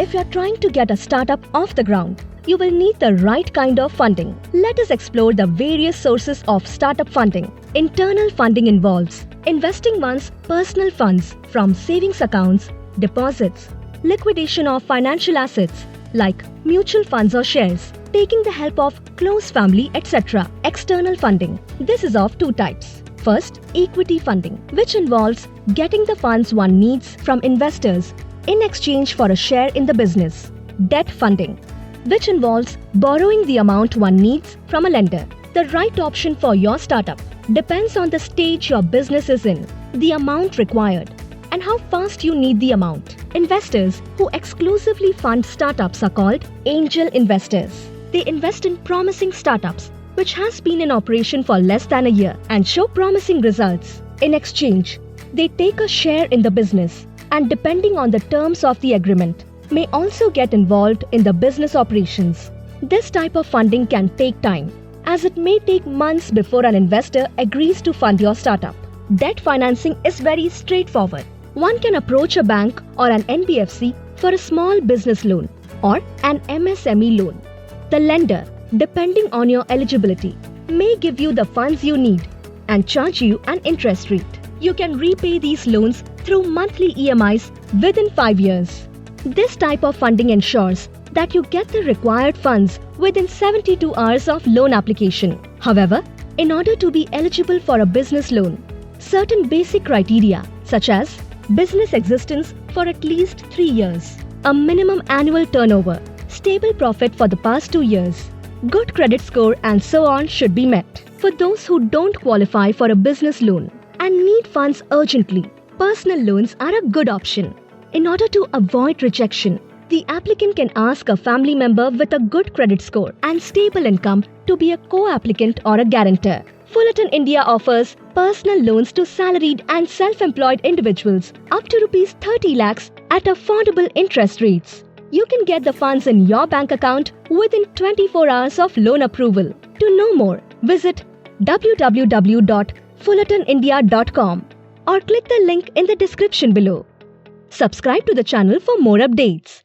If you're trying to get a startup off the ground, you will need the right kind of funding. Let us explore the various sources of startup funding. Internal funding involves investing one's personal funds from savings accounts, deposits, liquidation of financial assets like mutual funds or shares, taking the help of close family, etc. External funding. This is of two types. First, equity funding, which involves getting the funds one needs from investors in exchange for a share in the business. Debt funding, which involves borrowing the amount one needs from a lender. The right option for your startup depends on the stage your business is in, the amount required, and how fast you need the amount. Investors who exclusively fund startups are called angel investors. They invest in promising startups which has been in operation for less than a year and show promising results. In exchange, they take a share in the business and, depending on the terms of the agreement, may also get involved in the business operations. This type of funding can take time, as it may take months before an investor agrees to fund your startup. Debt financing is very straightforward. One can approach a bank or an NBFC for a small business loan or an MSME loan. The lender, depending on your eligibility, may give you the funds you need and charge you an interest rate. You can repay these loans through monthly EMIs within 5 years. This type of funding ensures that you get the required funds within 72 hours of loan application. However, in order to be eligible for a business loan, certain basic criteria such as business existence for at least 3 years, a minimum annual turnover, stable profit for the past 2 years, good credit score and so on should be met. For those who don't qualify for a business loan and need funds urgently, personal loans are a good option. In order to avoid rejection, the applicant can ask a family member with a good credit score and stable income to be a co-applicant or a guarantor. Fullerton India offers personal loans to salaried and self-employed individuals up to Rs 30 lakhs at affordable interest rates. You can get the funds in your bank account within 24 hours of loan approval. To know more, visit www.fullertonindia.com or click the link in the description below. Subscribe to the channel for more updates.